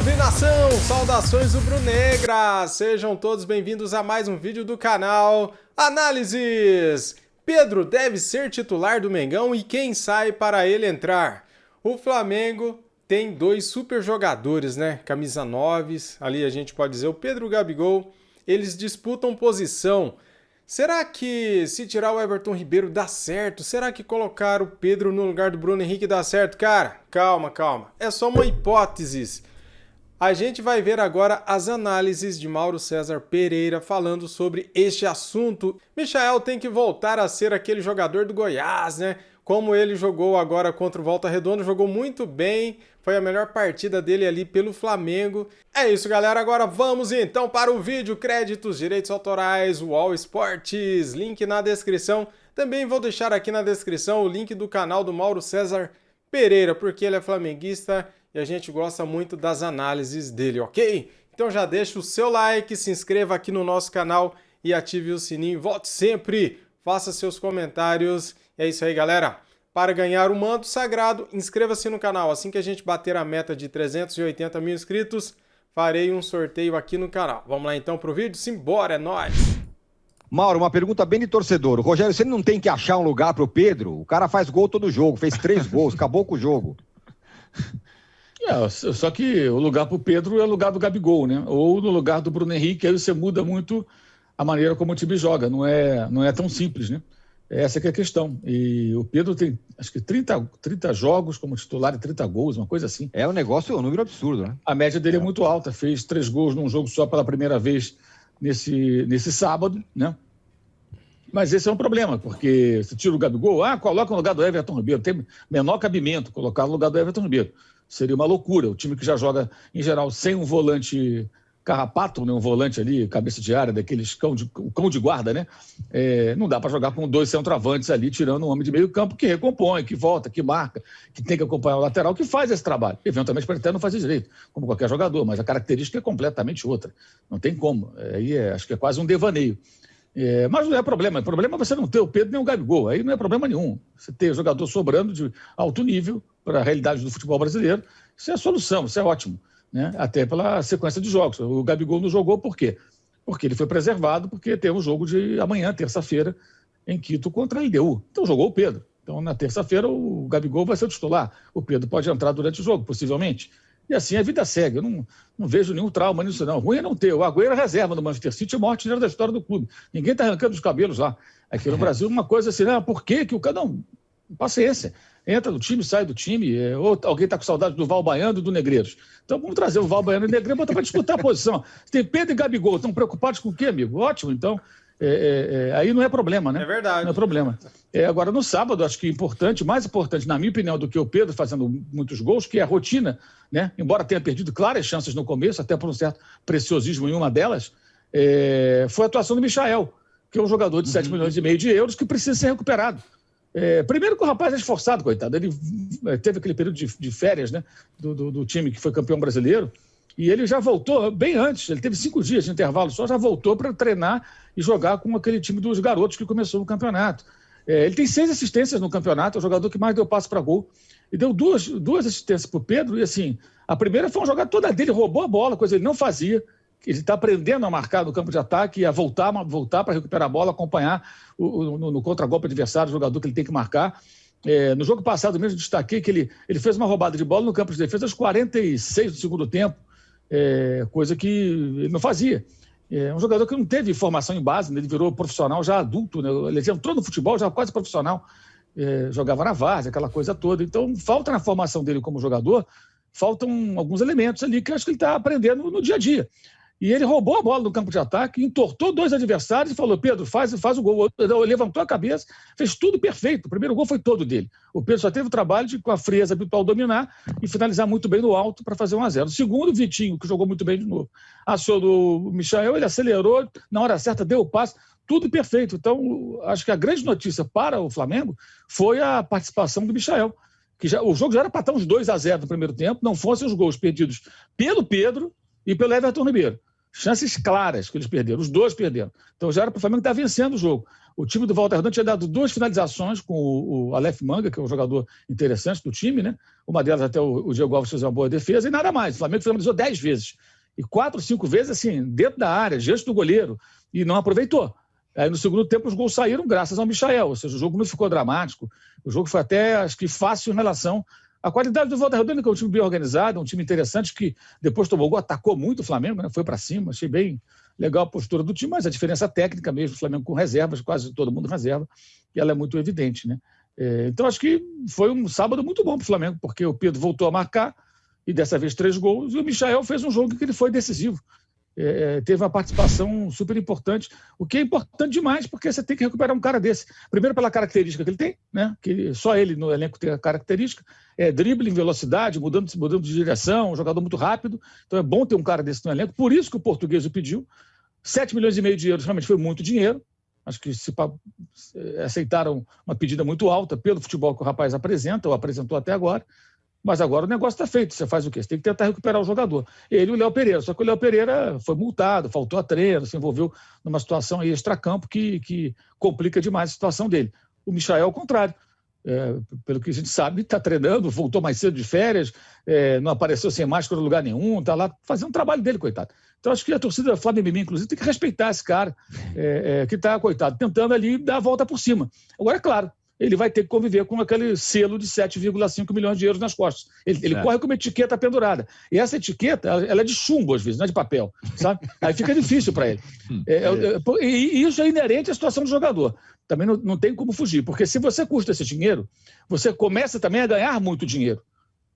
Salve nação! Saudações rubro-negras! Sejam todos bem-vindos a mais um vídeo do canal Análises! Pedro deve ser titular do Mengão e quem sai para ele entrar? O Flamengo tem dois super jogadores, né? Camisa 9, ali a gente pode dizer o Pedro e o Gabigol, eles disputam posição. Será que se tirar o Everton Ribeiro dá certo? Será que colocar o Pedro no lugar do Bruno Henrique dá certo? Cara, calma. É só uma hipótese. A gente vai ver agora as análises de Mauro César Pereira falando sobre este assunto. Michael tem que voltar a ser aquele jogador do Goiás, né? Como ele jogou agora contra o Volta Redonda, jogou muito bem, foi a melhor partida dele ali pelo Flamengo. É isso, galera, agora vamos então para o vídeo. Créditos, direitos autorais, UOL Esportes, link na descrição. Também vou deixar aqui na descrição o link do canal do Mauro César Pereira, porque ele é flamenguista e a gente gosta muito das análises dele, ok? Então já deixa o seu like, se inscreva aqui no nosso canal e ative o sininho. Volte sempre, faça seus comentários. É isso aí, galera. Para ganhar o manto sagrado, inscreva-se no canal. Assim que a gente bater a meta de 380 mil inscritos, farei um sorteio aqui no canal. Vamos lá então pro vídeo? Simbora, é nóis! Mauro, uma pergunta bem de torcedor. O Rogério, você não tem que achar um lugar pro Pedro? O cara faz gol todo jogo, fez 3 gols, acabou com o jogo. Só que o lugar pro Pedro é o lugar do Gabigol, né? Ou no lugar do Bruno Henrique, aí você muda muito a maneira como o time joga. Não é tão simples, né? Essa que é a questão. E o Pedro tem, acho que 30 jogos como titular e 30 gols, uma coisa assim. É um negócio, um número absurdo, né? A média dele é muito alta. Fez 3 gols num jogo só pela primeira vez nesse sábado, né? Mas esse é um problema, porque se tira o Gabigol, coloca no lugar do Everton Ribeiro. Tem menor cabimento colocar no lugar do Everton Ribeiro. Seria uma loucura. O time que já joga, em geral, sem um volante carrapato, né? Um volante ali, cabeça de área, daqueles cão de guarda, né? Não dá para jogar com 2 centroavantes ali, tirando um homem de meio campo que recompõe, que volta, que marca, que tem que acompanhar o lateral, que faz esse trabalho. Eventualmente pode até não fazer direito, como qualquer jogador, mas a característica é completamente outra. Não tem como. Acho que é quase um devaneio. Mas não é problema. O problema é você não ter o Pedro nem o Gabigol. Aí não é problema nenhum. Você ter jogador sobrando de alto nível para a realidade do futebol brasileiro, isso é a solução, isso é ótimo, né? Até pela sequência de jogos. O Gabigol não jogou por quê? Porque ele foi preservado, porque tem um jogo de amanhã, terça-feira, em Quito contra a LDU. Então jogou o Pedro. Então na terça-feira o Gabigol vai ser o titular. O Pedro pode entrar durante o jogo, possivelmente. E assim a vida segue. Eu não vejo nenhum trauma nisso, não. Ruim é não ter. O Agüero é reserva no Manchester City, o maior artilheiro da história do clube. Ninguém está arrancando os cabelos lá. Aqui no Brasil, uma coisa assim, por que o cara... Não, paciência. Entra no time, sai do time. Ou alguém está com saudade do Val Baiano e do Negreiros. Então vamos trazer o Val Baiano e o Negreiros para disputar a posição. Tem Pedro e Gabigol. Estão preocupados com o quê, amigo? Ótimo, então... aí não é problema, né? É verdade. Não é problema. Agora, no sábado, acho que importante, mais importante, na minha opinião, do que o Pedro fazendo muitos gols, que é a rotina, né? Embora tenha perdido claras chances no começo, até por um certo preciosismo em uma delas, foi a atuação do Michael, que é um jogador de 7 milhões e meio de euros que precisa ser recuperado. Primeiro que o rapaz é esforçado, coitado. Ele teve aquele período de férias, né? Do time que foi campeão brasileiro. E ele já voltou bem antes, ele teve 5 dias de intervalo só, já voltou para treinar e jogar com aquele time dos garotos que começou o campeonato. Ele tem 6 assistências no campeonato, é o jogador que mais deu passe para gol. E deu duas assistências para o Pedro, e assim, a primeira foi uma jogada toda dele, roubou a bola, coisa que ele não fazia. Ele está aprendendo a marcar no campo de ataque, a voltar para recuperar a bola, acompanhar no contragolpe adversário, o jogador que ele tem que marcar. No jogo passado mesmo, destaquei que ele fez uma roubada de bola no campo de defesa aos 46 do segundo tempo. Coisa que ele não fazia. Um jogador que não teve formação em base, né? Ele virou profissional já adulto, né? Ele entrou no futebol já quase profissional, jogava na várzea, aquela coisa toda. Então, falta na formação dele como jogador, faltam alguns elementos ali que eu acho que ele está aprendendo no dia a dia. E ele roubou a bola no campo de ataque, entortou 2 adversários e falou: Pedro, faz o gol. Levantou a cabeça, fez tudo perfeito. O primeiro gol foi todo dele. O Pedro só teve o trabalho de, com a frieza habitual, dominar e finalizar muito bem no alto para fazer 1-0. O segundo, o Vitinho, que jogou muito bem de novo. Acionou o Michael, ele acelerou, na hora certa deu o passe, tudo perfeito. Então, acho que a grande notícia para o Flamengo foi a participação do Michael. O jogo já era para estar uns 2-0 no primeiro tempo, não fossem os gols perdidos pelo Pedro e pelo Everton Ribeiro. Chances claras que eles perderam, os dois perderam. Então já era para o Flamengo estar vencendo o jogo. O time do Walter Redonde tinha dado 2 finalizações com o Aleph Manga, que é um jogador interessante do time, né? Uma delas até o Diego Alves fez uma boa defesa e nada mais. O Flamengo finalizou 10 vezes. E 4, 5 vezes, assim, dentro da área, diante do goleiro, e não aproveitou. Aí no segundo tempo os gols saíram graças ao Michael, ou seja, o jogo não ficou dramático. O jogo foi até, acho que, fácil em relação à qualidade do Walter Redonde, que é um time bem organizado, um time interessante, que depois tomou gol, atacou muito o Flamengo, né? Foi para cima, achei bem legal a postura do time, mas a diferença técnica mesmo, o Flamengo com reservas, quase todo mundo reserva, e ela é muito evidente, né? Então acho que foi um sábado muito bom para o Flamengo, porque o Pedro voltou a marcar, e dessa vez 3 gols, e o Michael fez um jogo que ele foi decisivo. Teve uma participação super importante, o que é importante demais, porque você tem que recuperar um cara desse. Primeiro pela característica que ele tem, né? Que só ele no elenco tem a característica, drible em velocidade, mudando de direção, um jogador muito rápido, então é bom ter um cara desse no elenco, por isso que o português o pediu. 7,5 milhões de euros realmente foi muito dinheiro, acho que aceitaram uma pedida muito alta pelo futebol que o rapaz apresenta, ou apresentou até agora. Mas agora o negócio está feito. Você faz o quê? Você tem que tentar recuperar o jogador. Ele e o Léo Pereira. Só que o Léo Pereira foi multado, faltou a treino, se envolveu numa situação aí extracampo que complica demais a situação dele. O Michael, ao contrário. Pelo que a gente sabe, está treinando, voltou mais cedo de férias, não apareceu sem máscara em lugar nenhum, está lá fazendo o trabalho dele, coitado. Então acho que a torcida Flamengo, inclusive, tem que respeitar esse cara que está, coitado, tentando ali dar a volta por cima. Agora, é claro, ele vai ter que conviver com aquele selo de 7,5 milhões de euros nas costas. Ele corre com uma etiqueta pendurada. E essa etiqueta, ela é de chumbo, às vezes, não é de papel, sabe? Aí fica difícil para ele. E isso é inerente à situação do jogador. Também não tem como fugir, porque se você custa esse dinheiro, você começa também a ganhar muito dinheiro.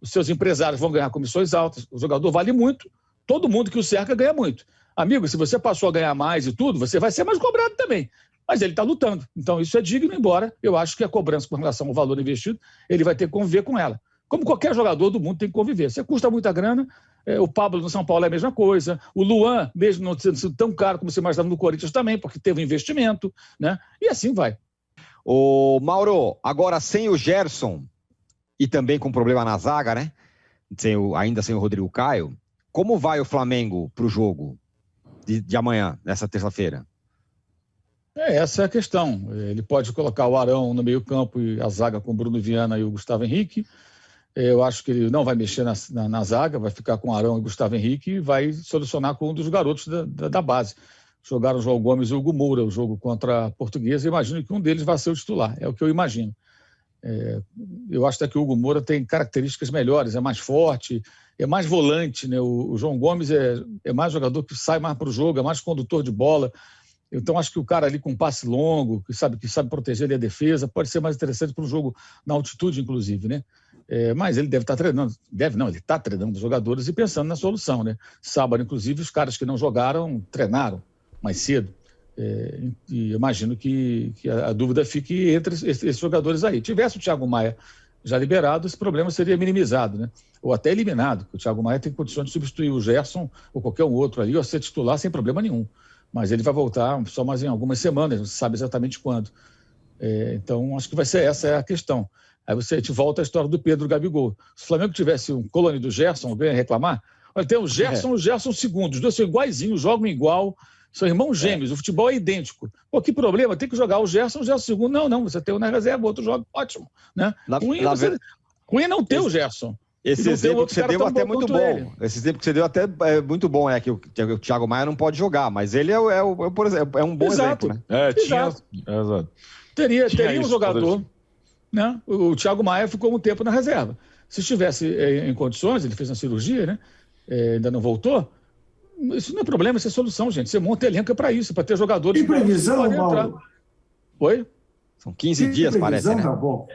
Os seus empresários vão ganhar comissões altas, o jogador vale muito, todo mundo que o cerca ganha muito. Amigo, se você passou a ganhar mais e tudo, você vai ser mais cobrado também. Mas ele está lutando. Então isso é digno, embora eu acho que a cobrança com relação ao valor investido, ele vai ter que conviver com ela. Como qualquer jogador do mundo tem que conviver. Você custa muita grana, o Pablo no São Paulo é a mesma coisa, o Luan, mesmo não sendo tão caro como você imaginava no Corinthians também, porque teve um investimento, né? E assim vai. Ô Mauro, agora sem o Gerson e também com problema na zaga, né? Ainda sem o Rodrigo Caio, como vai o Flamengo para o jogo de amanhã, nessa terça-feira? Essa é a questão. Ele pode colocar o Arão no meio-campo e a zaga com o Bruno Viana e o Gustavo Henrique. Eu acho que ele não vai mexer na zaga, vai ficar com o Arão e o Gustavo Henrique e vai solucionar com um dos garotos da base. Jogaram o João Gomes e o Hugo Moura, o jogo contra a Portuguesa. Imagino que um deles vai ser o titular, é o que eu imagino. Eu acho até que o Hugo Moura tem características melhores, é mais forte, é mais volante, né? O João Gomes é mais jogador que sai mais para o jogo, é mais condutor de bola. Então, acho que o cara ali com um passe longo, que sabe proteger ali a defesa, pode ser mais interessante para um jogo na altitude, inclusive, né? Mas ele deve estar treinando, ele está treinando os jogadores e pensando na solução, né? Sábado, inclusive, os caras que não jogaram treinaram mais cedo. E imagino que a dúvida fique entre esses jogadores aí. Tivesse o Thiago Maia já liberado, esse problema seria minimizado, né? Ou até eliminado, porque o Thiago Maia tem condições de substituir o Gerson ou qualquer um outro ali, ou ser titular sem problema nenhum. Mas ele vai voltar só mais em algumas semanas, não se sabe exatamente quando. Então, acho que vai ser essa a questão. Aí a gente volta à história do Pedro Gabigol. Se o Flamengo tivesse um clone do Gerson, alguém ia reclamar? Olha, tem o Gerson e o Gerson segundo. Os dois são iguaizinhos, jogam igual, são irmãos gêmeos, o futebol é idêntico. Pô, que problema? Tem que jogar o Gerson segundo. Não, você tem um na reserva, o outro joga, ótimo. Né? Ruim não ter o Gerson. Esse exemplo que você deu até muito bom. Esse exemplo que você deu até é muito bom, que o Thiago Maia não pode jogar, mas ele por exemplo, é um bom exemplo, né? Exato. Teria um jogador, né? O Thiago Maia ficou um tempo na reserva. Se estivesse em condições, ele fez uma cirurgia, né? Ainda não voltou. Isso não é problema, isso é solução, gente. Você monta elenco para isso, para ter jogadores que previsão, podem entrar. Oi? São 15 dias, parece, né? Tá bom.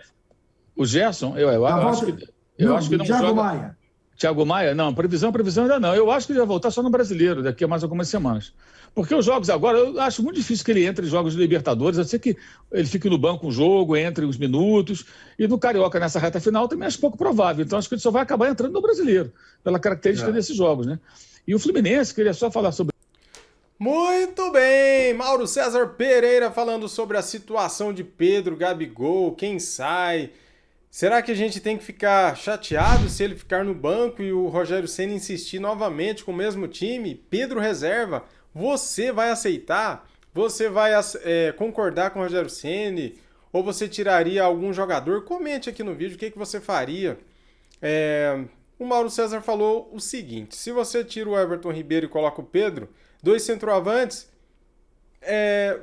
O Gerson, eu acho que não Thiago joga. Maia. Thiago Maia? Não, previsão ainda não. Eu acho que ele vai voltar só no Brasileiro, daqui a mais algumas semanas. Porque os jogos agora, eu acho muito difícil que ele entre em jogos de Libertadores, a não ser que ele fique no banco um jogo, entre uns minutos. E no Carioca, nessa reta final, também acho pouco provável. Então, acho que ele só vai acabar entrando no Brasileiro, pela característica desses jogos, né? E o Fluminense, queria só falar sobre... Muito bem, Mauro César Pereira falando sobre a situação de Pedro Gabigol, quem sai... Será que a gente tem que ficar chateado se ele ficar no banco e o Rogério Ceni insistir novamente com o mesmo time? Pedro reserva, você vai aceitar? Você vai concordar com o Rogério Ceni? Ou você tiraria algum jogador? Comente aqui no vídeo o que você faria. O Mauro César falou o seguinte: se você tira o Everton Ribeiro e coloca o Pedro, 2 centroavantes,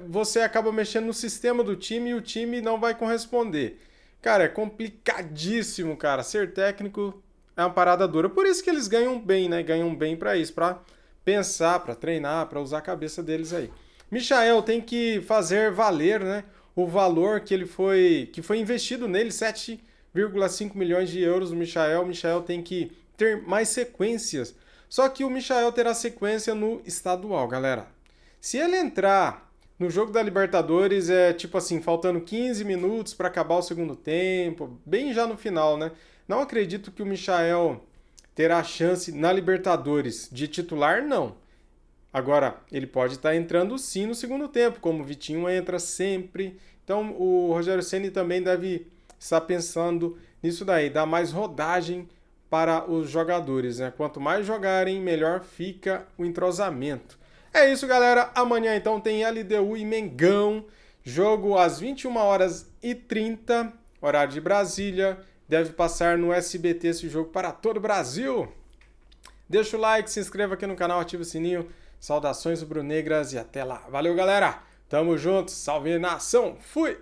você acaba mexendo no sistema do time e o time não vai corresponder. Cara, é complicadíssimo, cara. Ser técnico é uma parada dura. Por isso que eles ganham bem, né? Ganham bem pra isso, pra pensar, pra treinar, pra usar a cabeça deles aí. Michael tem que fazer valer, né, o valor que foi investido nele, 7,5 milhões de euros no Michael. O Michael tem que ter mais sequências. Só que o Michael terá sequência no estadual, galera. Se ele entrar no jogo da Libertadores, tipo assim, faltando 15 minutos para acabar o segundo tempo, bem já no final, né? Não acredito que o Michael terá chance na Libertadores de titular, não. Agora, ele pode estar entrando sim no segundo tempo, como o Vitinho entra sempre. Então, o Rogério Ceni também deve estar pensando nisso daí, dar mais rodagem para os jogadores, né? Quanto mais jogarem, melhor fica o entrosamento. É isso, galera. Amanhã, então, tem LDU e Mengão. Jogo às 21h30, horário de Brasília. Deve passar no SBT esse jogo para todo o Brasil. Deixa o like, se inscreva aqui no canal, ativa o sininho. Saudações rubro-negras e até lá. Valeu, galera. Tamo junto. Salve, nação. Fui!